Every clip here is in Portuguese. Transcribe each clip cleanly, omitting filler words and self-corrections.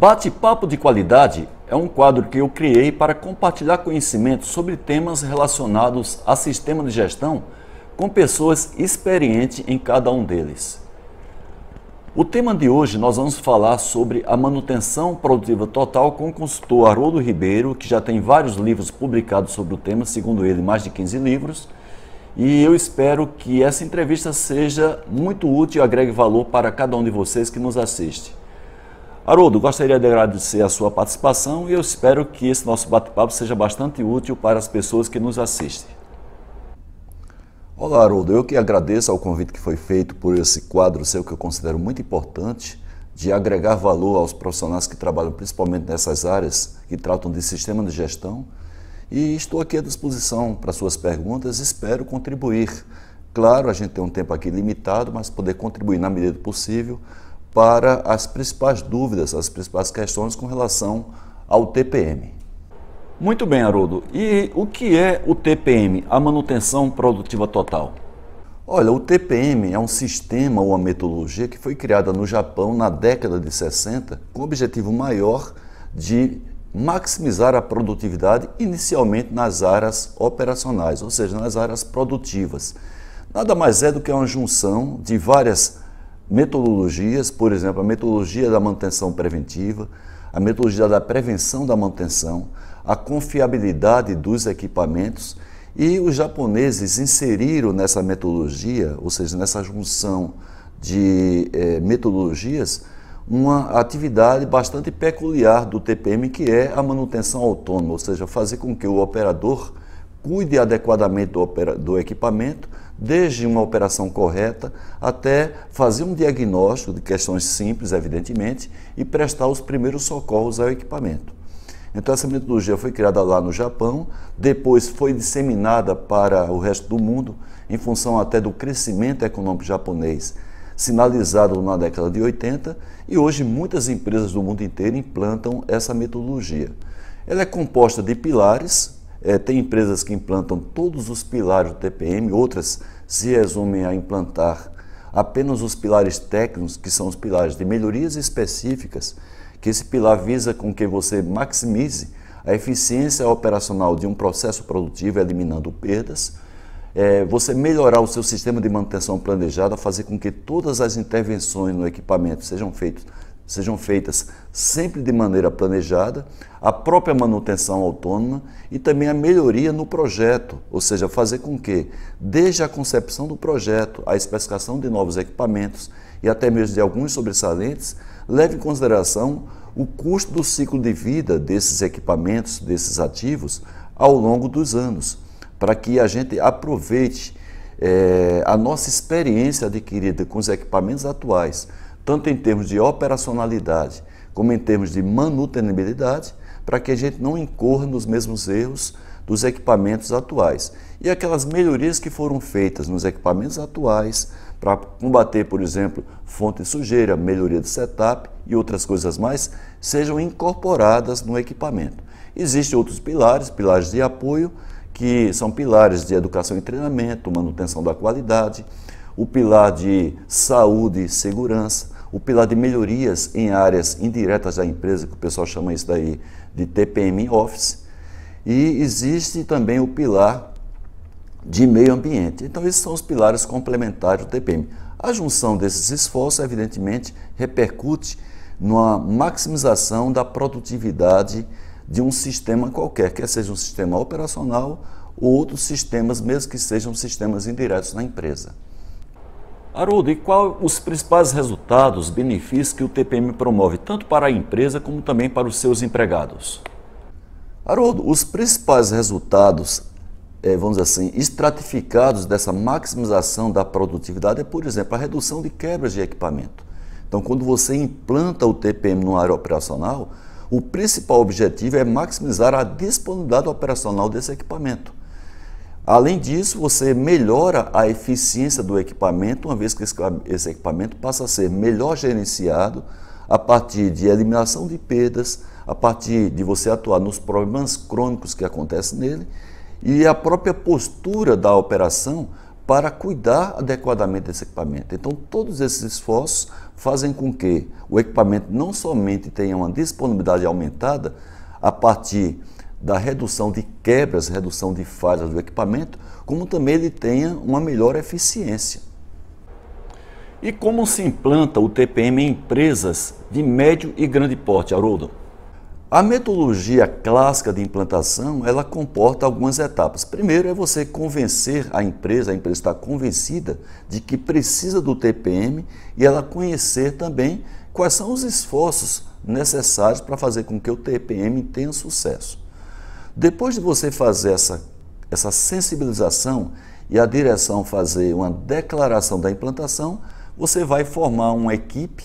Bate-papo de qualidade é um quadro que eu criei para compartilhar conhecimentos sobre temas relacionados a sistema de gestão com pessoas experientes em cada um deles. O tema de hoje nós vamos falar sobre a manutenção produtiva total com o consultor Haroldo Ribeiro, que já tem vários livros publicados sobre o tema, segundo ele, mais de 15 livros. E eu espero que essa entrevista seja muito útil e agregue valor para cada um de vocês que nos assiste. Haroldo, gostaria de agradecer a sua participação e eu espero que esse nosso bate-papo seja bastante útil para as pessoas que nos assistem. Olá, Haroldo. Eu que agradeço ao convite que foi feito por esse quadro seu que eu considero muito importante de agregar valor aos profissionais que trabalham principalmente nessas áreas que tratam de sistema de gestão. E estou aqui à disposição para suas perguntas, espero contribuir. Claro, a gente tem um tempo aqui limitado, mas poder contribuir na medida do possível para as principais dúvidas, as principais questões com relação ao TPM. Muito bem, Haroldo. E o que é o TPM, a manutenção produtiva total? Olha, o TPM é um sistema ou uma metodologia que foi criada no Japão na década de 60 com o objetivo maior de maximizar a produtividade inicialmente nas áreas operacionais, ou seja, nas áreas produtivas. Nada mais é do que uma junção de várias metodologias, por exemplo, a metodologia da manutenção preventiva, a metodologia da prevenção da manutenção, a confiabilidade dos equipamentos, e os japoneses inseriram nessa metodologia, ou seja, nessa junção de metodologias, uma atividade bastante peculiar do TPM, que é a manutenção autônoma, ou seja, fazer com que o operador cuide adequadamente do equipamento, desde uma operação correta até fazer um diagnóstico de questões simples, evidentemente, e prestar os primeiros socorros ao equipamento. Então essa metodologia foi criada lá no Japão, depois foi disseminada para o resto do mundo, em função até do crescimento econômico japonês, sinalizado na década de 80, e hoje muitas empresas do mundo inteiro implantam essa metodologia. Ela é composta de pilares. Tem empresas que implantam todos os pilares do TPM, outras se resumem a implantar apenas os pilares técnicos, que são os pilares de melhorias específicas, que esse pilar visa com que você maximize a eficiência operacional de um processo produtivo, eliminando perdas, você melhorar o seu sistema de manutenção planejada, fazer com que todas as intervenções no equipamento sejam feitas sempre de maneira planejada, a própria manutenção autônoma e também a melhoria no projeto, ou seja, fazer com que, desde a concepção do projeto, a especificação de novos equipamentos e até mesmo de alguns sobressalentes, leve em consideração o custo do ciclo de vida desses equipamentos, desses ativos, ao longo dos anos, para que a gente aproveite a nossa experiência adquirida com os equipamentos atuais, tanto em termos de operacionalidade como em termos de manutenibilidade, para que a gente não incorra nos mesmos erros dos equipamentos atuais. E aquelas melhorias que foram feitas nos equipamentos atuais para combater, por exemplo, fonte de sujeira, melhoria de setup e outras coisas mais, sejam incorporadas no equipamento. Existem outros pilares de apoio, que são pilares de educação e treinamento, manutenção da qualidade, o pilar de saúde e segurança, o pilar de melhorias em áreas indiretas da empresa, que o pessoal chama isso daí de TPM Office, e existe também o pilar de meio ambiente. Então esses são os pilares complementares do TPM. A junção desses esforços, evidentemente, repercute numa maximização da produtividade de um sistema qualquer, quer seja um sistema operacional ou outros sistemas, mesmo que sejam sistemas indiretos na empresa. Haroldo, e quais os principais resultados, benefícios que o TPM promove, tanto para a empresa como também para os seus empregados? Haroldo, os principais resultados, vamos dizer assim, estratificados dessa maximização da produtividade é, por exemplo, a redução de quebras de equipamento. Então, quando você implanta o TPM no área operacional, o principal objetivo é maximizar a disponibilidade operacional desse equipamento. Além disso, você melhora a eficiência do equipamento, uma vez que esse equipamento passa a ser melhor gerenciado a partir de eliminação de perdas, a partir de você atuar nos problemas crônicos que acontecem nele, e a própria postura da operação para cuidar adequadamente desse equipamento. Então, todos esses esforços fazem com que o equipamento não somente tenha uma disponibilidade aumentada a partir da redução de quebras, redução de falhas do equipamento, como também ele tenha uma melhor eficiência. E como se implanta o TPM em empresas de médio e grande porte, Haroldo? A metodologia clássica de implantação, ela comporta algumas etapas. Primeiro é você convencer a empresa está convencida de que precisa do TPM e ela conhecer também quais são os esforços necessários para fazer com que o TPM tenha sucesso. Depois de você fazer essa sensibilização e a direção fazer uma declaração da implantação, você vai formar uma equipe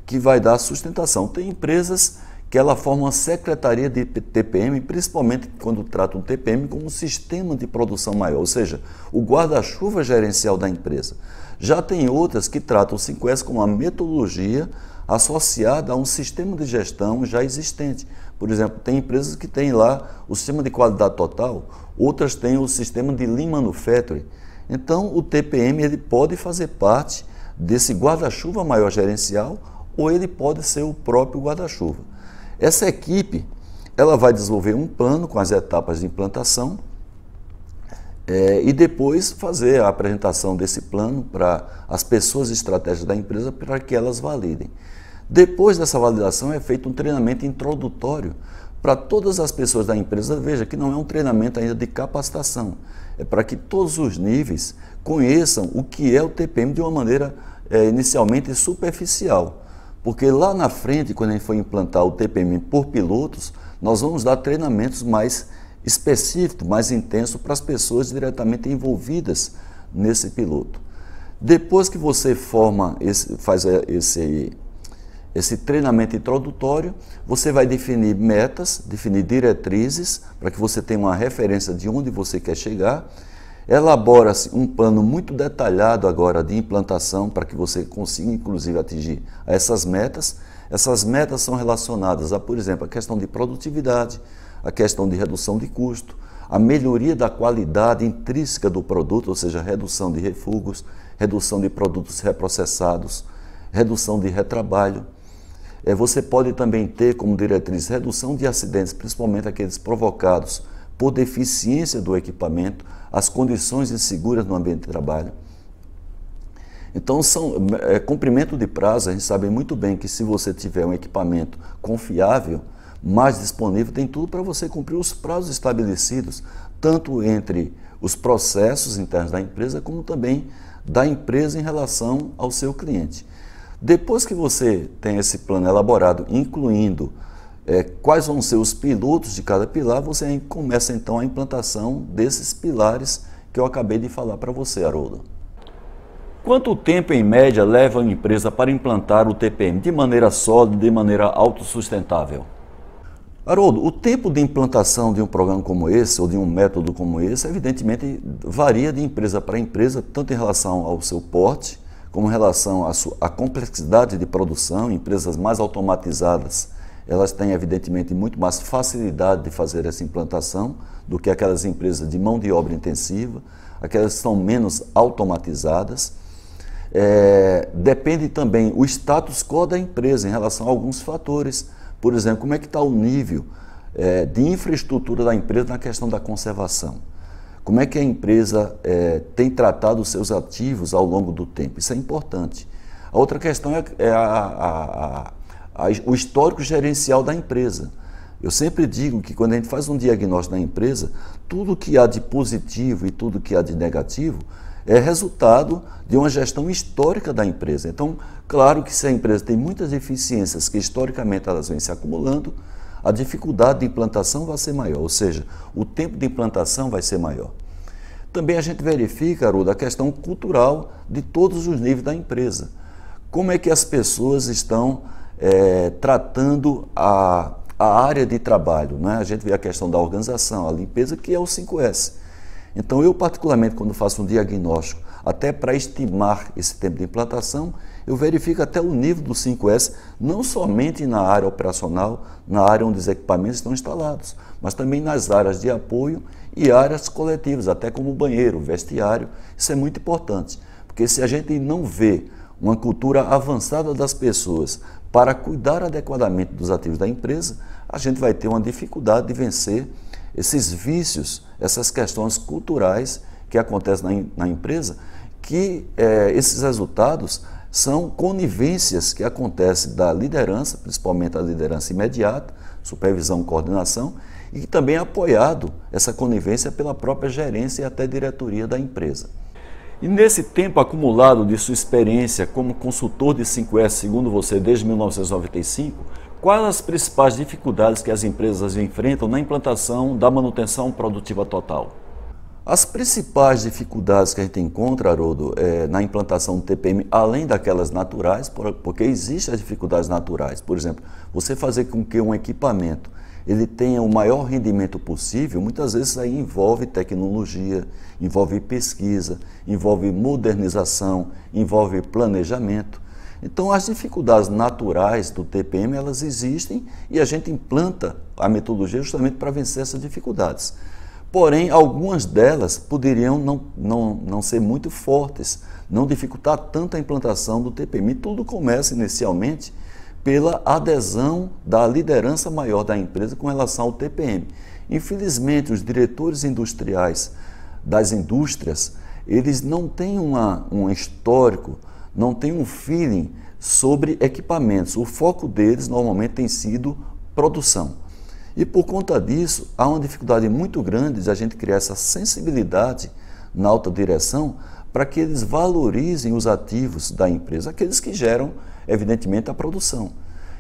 que vai dar sustentação. Tem empresas que ela forma uma secretaria de TPM, principalmente quando trata um TPM como um sistema de produção maior, ou seja, o guarda-chuva gerencial da empresa. Já tem outras que tratam o 5S como uma metodologia associada a um sistema de gestão já existente. Por exemplo, tem empresas que têm lá o sistema de qualidade total, outras têm o sistema de Lean Manufacturing. Então, o TPM ele pode fazer parte desse guarda-chuva maior gerencial ou ele pode ser o próprio guarda-chuva. Essa equipe ela vai desenvolver um plano com as etapas de implantação e depois fazer a apresentação desse plano para as pessoas estratégicas da empresa para que elas validem. Depois dessa validação é feito um treinamento introdutório para todas as pessoas da empresa. Veja que não é um treinamento ainda de capacitação, é para que todos os níveis conheçam o que é o TPM de uma maneira inicialmente superficial. Porque lá na frente, quando a gente for implantar o TPM por pilotos, nós vamos dar treinamentos mais específicos, mais intensos para as pessoas diretamente envolvidas nesse piloto. Depois que você faz esse treinamento introdutório, você vai definir metas, definir diretrizes, para que você tenha uma referência de onde você quer chegar. Elabora-se um plano muito detalhado agora de implantação para que você consiga, inclusive, atingir essas metas. Essas metas são relacionadas a, por exemplo, a questão de produtividade, a questão de redução de custo, a melhoria da qualidade intrínseca do produto, ou seja, redução de refugos, redução de produtos reprocessados, redução de retrabalho. Você pode também ter como diretriz redução de acidentes, principalmente aqueles provocados por deficiência do equipamento, as condições inseguras no ambiente de trabalho. Então, cumprimento de prazo, a gente sabe muito bem que se você tiver um equipamento confiável, mais disponível, tem tudo para você cumprir os prazos estabelecidos, tanto entre os processos internos da empresa, como também da empresa em relação ao seu cliente. Depois que você tem esse plano elaborado, incluindo quais vão ser os pilotos de cada pilar, você começa então a implantação desses pilares que eu acabei de falar para você, Haroldo. Quanto tempo, em média, leva uma empresa para implantar o TPM de maneira sólida, de maneira autossustentável? Haroldo, o tempo de implantação de um programa como esse, ou de um método como esse, evidentemente varia de empresa para empresa, tanto em relação ao seu porte, como em relação à complexidade de produção. Empresas mais automatizadas, elas têm, evidentemente, muito mais facilidade de fazer essa implantação do que aquelas empresas de mão de obra intensiva, aquelas que são menos automatizadas. Depende também o status quo da empresa em relação a alguns fatores. Por exemplo, como é que está o nível de infraestrutura da empresa na questão da conservação? Como é que a empresa tem tratado os seus ativos ao longo do tempo? Isso é importante. A outra questão é o histórico gerencial da empresa. Eu sempre digo que quando a gente faz um diagnóstico da empresa, tudo que há de positivo e tudo que há de negativo é resultado de uma gestão histórica da empresa. Então, claro que se a empresa tem muitas deficiências que historicamente elas vêm se acumulando, a dificuldade de implantação vai ser maior, ou seja, o tempo de implantação vai ser maior. Também a gente verifica, Haroldo, a questão cultural de todos os níveis da empresa. Como é que as pessoas estão tratando a área de trabalho, né? A gente vê a questão da organização, a limpeza, que é o 5S. Então, eu particularmente, quando faço um diagnóstico, até para estimar esse tempo de implantação, eu verifico até o nível do 5S, não somente na área operacional, na área onde os equipamentos estão instalados, mas também nas áreas de apoio e áreas coletivas, até como banheiro, vestiário. Isso é muito importante, porque se a gente não vê uma cultura avançada das pessoas para cuidar adequadamente dos ativos da empresa, a gente vai ter uma dificuldade de vencer esses vícios, essas questões culturais que acontecem na empresa, que esses resultados são conivências que acontecem da liderança, principalmente a liderança imediata, supervisão, coordenação, e que também é apoiado essa conivência pela própria gerência e até diretoria da empresa. E nesse tempo acumulado de sua experiência como consultor de 5S, segundo você, desde 1995, quais as principais dificuldades que as empresas enfrentam na implantação da manutenção produtiva total? As principais dificuldades que a gente encontra, Haroldo, na implantação do TPM, além daquelas naturais, porque existem as dificuldades naturais. Por exemplo, você fazer com que um equipamento ele tenha o maior rendimento possível, muitas vezes aí envolve tecnologia, envolve pesquisa, envolve modernização, envolve planejamento. Então, as dificuldades naturais do TPM, elas existem e a gente implanta a metodologia justamente para vencer essas dificuldades. Porém, algumas delas poderiam não ser muito fortes, não dificultar tanto a implantação do TPM. E tudo começa inicialmente pela adesão da liderança maior da empresa com relação ao TPM. Infelizmente, os diretores industriais das indústrias, eles não têm um histórico, não têm um feeling sobre equipamentos. O foco deles normalmente tem sido produção. E por conta disso, há uma dificuldade muito grande de a gente criar essa sensibilidade na alta direção para que eles valorizem os ativos da empresa, aqueles que geram, evidentemente, a produção.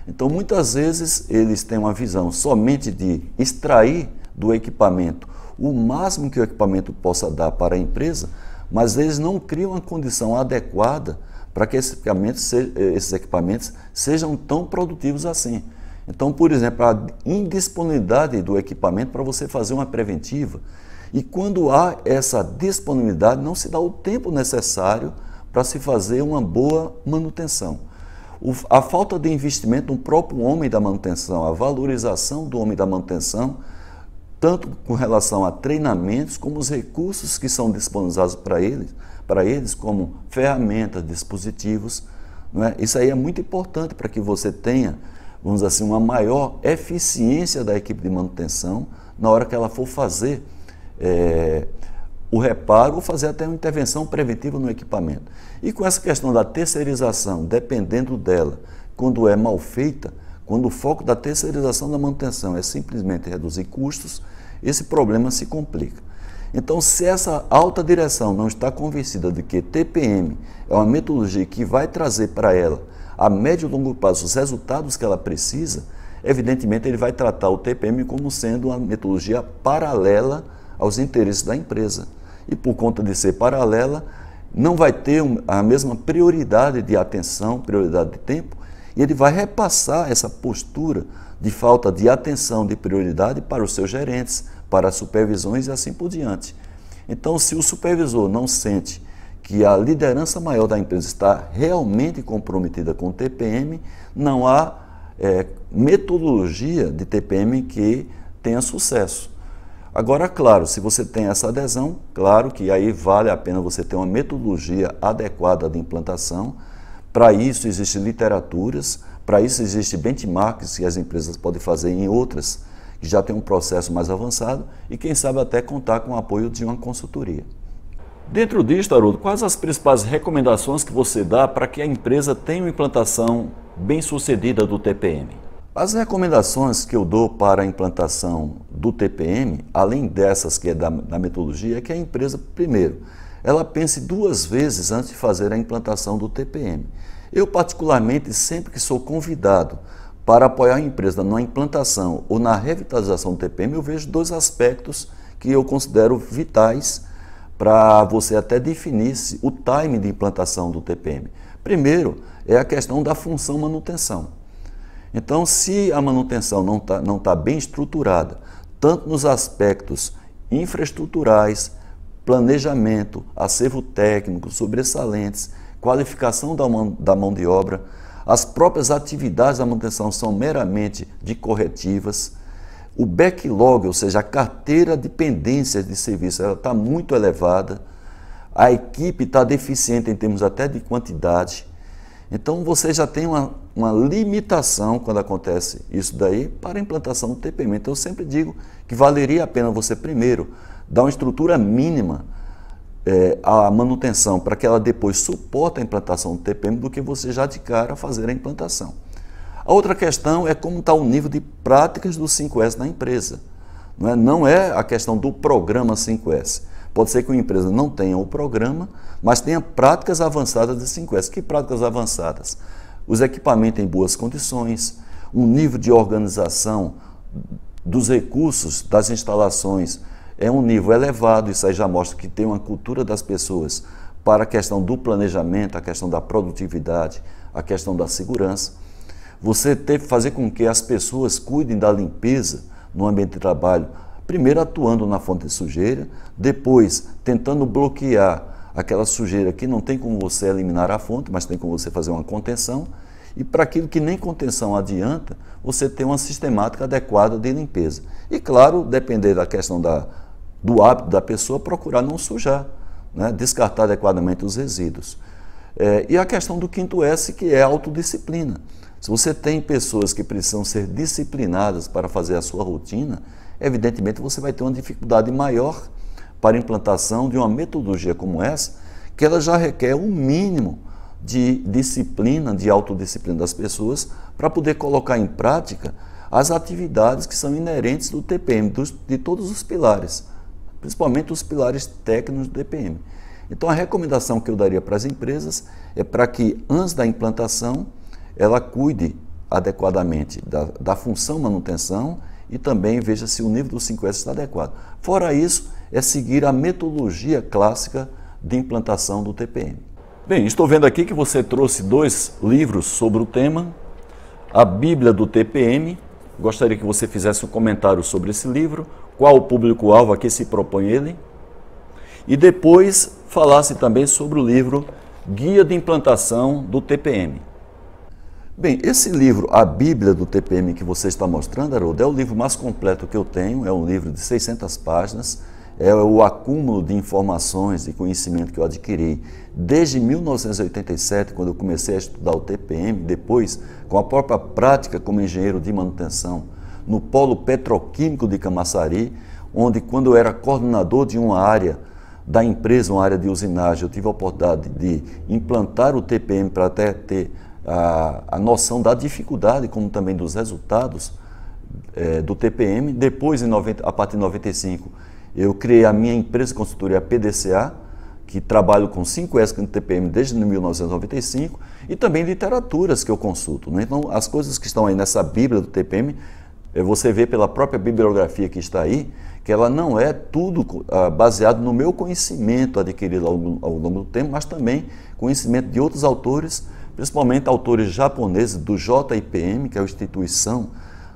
Então, muitas vezes, eles têm uma visão somente de extrair do equipamento o máximo que o equipamento possa dar para a empresa, mas eles não criam uma condição adequada para que esses equipamentos sejam tão produtivos assim. Então, por exemplo, a indisponibilidade do equipamento para você fazer uma preventiva. E quando há essa disponibilidade, não se dá o tempo necessário para se fazer uma boa manutenção. A falta de investimento no próprio homem da manutenção, a valorização do homem da manutenção, tanto com relação a treinamentos, como os recursos que são disponibilizados para eles como ferramentas, dispositivos, não é? Isso aí é muito importante para que você tenha, vamos dizer assim, uma maior eficiência da equipe de manutenção na hora que ela for fazer o reparo ou fazer até uma intervenção preventiva no equipamento. E com essa questão da terceirização, dependendo dela, quando é mal feita, quando o foco da terceirização da manutenção é simplesmente reduzir custos, esse problema se complica. Então, se essa alta direção não está convencida de que TPM é uma metodologia que vai trazer para ela a médio e longo prazo os resultados que ela precisa, evidentemente ele vai tratar o TPM como sendo uma metodologia paralela aos interesses da empresa. E por conta de ser paralela, não vai ter a mesma prioridade de atenção, prioridade de tempo, e ele vai repassar essa postura de falta de atenção, de prioridade para os seus gerentes, para as supervisões e assim por diante. Então, se o supervisor não sente que a liderança maior da empresa está realmente comprometida com o TPM, não há metodologia de TPM que tenha sucesso. Agora, claro, se você tem essa adesão, claro que aí vale a pena você ter uma metodologia adequada de implantação. Para isso existem literaturas, para isso existem benchmarks que as empresas podem fazer em outras que já tem um processo mais avançado e quem sabe até contar com o apoio de uma consultoria. Dentro disto, Haroldo, quais as principais recomendações que você dá para que a empresa tenha uma implantação bem-sucedida do TPM? As recomendações que eu dou para a implantação do TPM, além dessas que é da metodologia, é que a empresa, primeiro, ela pense duas vezes antes de fazer a implantação do TPM. Eu, particularmente, sempre que sou convidado para apoiar a empresa na implantação ou na revitalização do TPM, eu vejo dois aspectos que eu considero vitais para você até definir o time de implantação do TPM. Primeiro, é a questão da função manutenção. Então, se a manutenção não tá bem estruturada, tanto nos aspectos infraestruturais, planejamento, acervo técnico, sobressalentes, qualificação da mão de obra. As próprias atividades da manutenção são meramente de corretivas. O backlog, ou seja, a carteira de pendências de serviço, ela está muito elevada. A equipe está deficiente em termos até de quantidade. Então, você já tem uma limitação quando acontece isso daí para a implantação do TPM. Então, eu sempre digo que valeria a pena você, primeiro, dar uma estrutura mínima à manutenção para que ela depois suporte a implantação do TPM do que você já de cara fazer a implantação. A outra questão é como está o nível de práticas do 5S na empresa. Não é a questão do programa 5S. Pode ser que uma empresa não tenha o programa, mas tenha práticas avançadas de 5S. Que práticas avançadas? Os equipamentos em boas condições, um nível de organização dos recursos, das instalações, é um nível elevado. Isso aí já mostra que tem uma cultura das pessoas para a questão do planejamento, a questão da produtividade, a questão da segurança. Você teve que fazer com que as pessoas cuidem da limpeza no ambiente de trabalho, primeiro atuando na fonte de sujeira, depois tentando bloquear aquela sujeira que não tem como você eliminar a fonte, mas tem como você fazer uma contenção, e para aquilo que nem contenção adianta, você ter uma sistemática adequada de limpeza. E claro, depender da questão do hábito da pessoa, procurar não sujar, né? Descartar adequadamente os resíduos. E a questão do 5S, que é a autodisciplina. Se você tem pessoas que precisam ser disciplinadas para fazer a sua rotina, evidentemente você vai ter uma dificuldade maior para a implantação de uma metodologia como essa, que ela já requer um mínimo de disciplina, de autodisciplina das pessoas, para poder colocar em prática as atividades que são inerentes do TPM, de todos os pilares, principalmente os pilares técnicos do TPM. Então a recomendação que eu daria para as empresas é para que antes da implantação ela cuide adequadamente da função manutenção e também veja se o nível do 5S está adequado. Fora isso, é seguir a metodologia clássica de implantação do TPM. Bem, estou vendo aqui que você trouxe 2 livros sobre o tema, a Bíblia do TPM. Gostaria que você fizesse um comentário sobre esse livro, qual o público-alvo a que se propõe ele, e depois falasse também sobre o livro Guia de Implantação do TPM. Bem, esse livro, A Bíblia do TPM, que você está mostrando, Haroldo, é o livro mais completo que eu tenho, é um livro de 600 páginas, é o acúmulo de informações e conhecimento que eu adquiri desde 1987, quando eu comecei a estudar o TPM, depois com a própria prática como engenheiro de manutenção no Polo Petroquímico de Camaçari, onde quando eu era coordenador de uma área da empresa, uma área de usinagem, eu tive a oportunidade de implantar o TPM para até ter a noção da dificuldade, como também dos resultados do TPM. Depois, a partir de 95, eu criei a minha empresa de consultoria PDCA, que trabalho com 5S no TPM desde 1995, e também literaturas que eu consulto, né? Então, as coisas que estão aí nessa Bíblia do TPM, você vê pela própria bibliografia que está aí, que ela não é tudo baseado no meu conhecimento adquirido ao longo do tempo, mas também conhecimento de outros autores, principalmente autores japoneses do JIPM, que é a instituição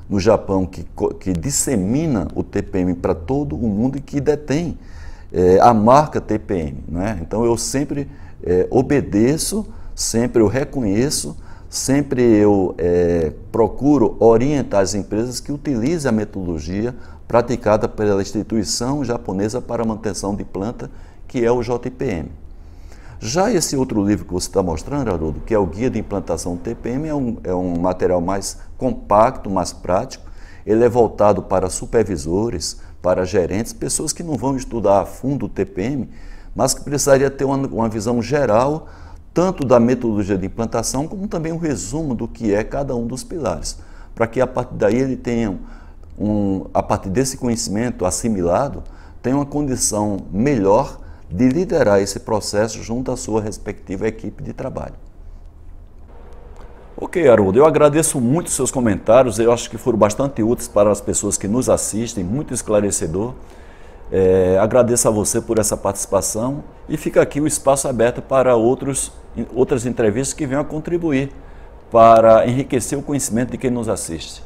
no Japão que dissemina o TPM para todo o mundo e que detém a marca TPM, né? Então eu sempre obedeço, sempre eu reconheço, sempre eu procuro orientar as empresas que utilizem a metodologia praticada pela instituição japonesa para a manutenção de planta, que é o JIPM. Já esse outro livro que você está mostrando, Haroldo, que é o Guia de Implantação do TPM, é um material mais compacto, mais prático. Ele é voltado para supervisores, para gerentes, pessoas que não vão estudar a fundo o TPM, mas que precisaria ter uma visão geral, tanto da metodologia de implantação, como também um resumo do que é cada um dos pilares, para que a partir daí ele tenha, a partir desse conhecimento assimilado, tenha uma condição melhor de liderar esse processo junto à sua respectiva equipe de trabalho. Ok, Haroldo, eu agradeço muito os seus comentários, eu acho que foram bastante úteis para as pessoas que nos assistem, muito esclarecedor. Agradeço a você por essa participação e fica aqui o espaço aberto para outras entrevistas que venham a contribuir para enriquecer o conhecimento de quem nos assiste.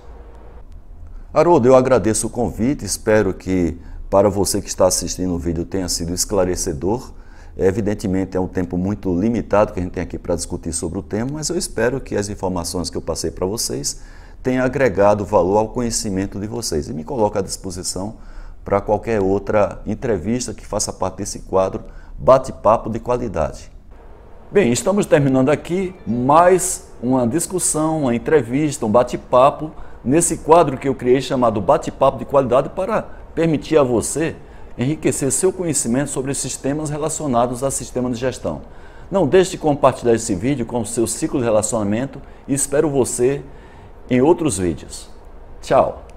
Haroldo, eu agradeço o convite, espero que para você que está assistindo o vídeo tenha sido esclarecedor. Evidentemente é um tempo muito limitado que a gente tem aqui para discutir sobre o tema, mas eu espero que as informações que eu passei para vocês tenham agregado valor ao conhecimento de vocês e me coloco à disposição para qualquer outra entrevista que faça parte desse quadro Bate-Papo de Qualidade. Bem, estamos terminando aqui mais uma discussão, uma entrevista, um bate-papo nesse quadro que eu criei chamado Bate-Papo de Qualidade para permitir a você enriquecer seu conhecimento sobre esses temas relacionados a sistema de gestão. Não deixe de compartilhar esse vídeo com o seu ciclo de relacionamento e espero você em outros vídeos. Tchau!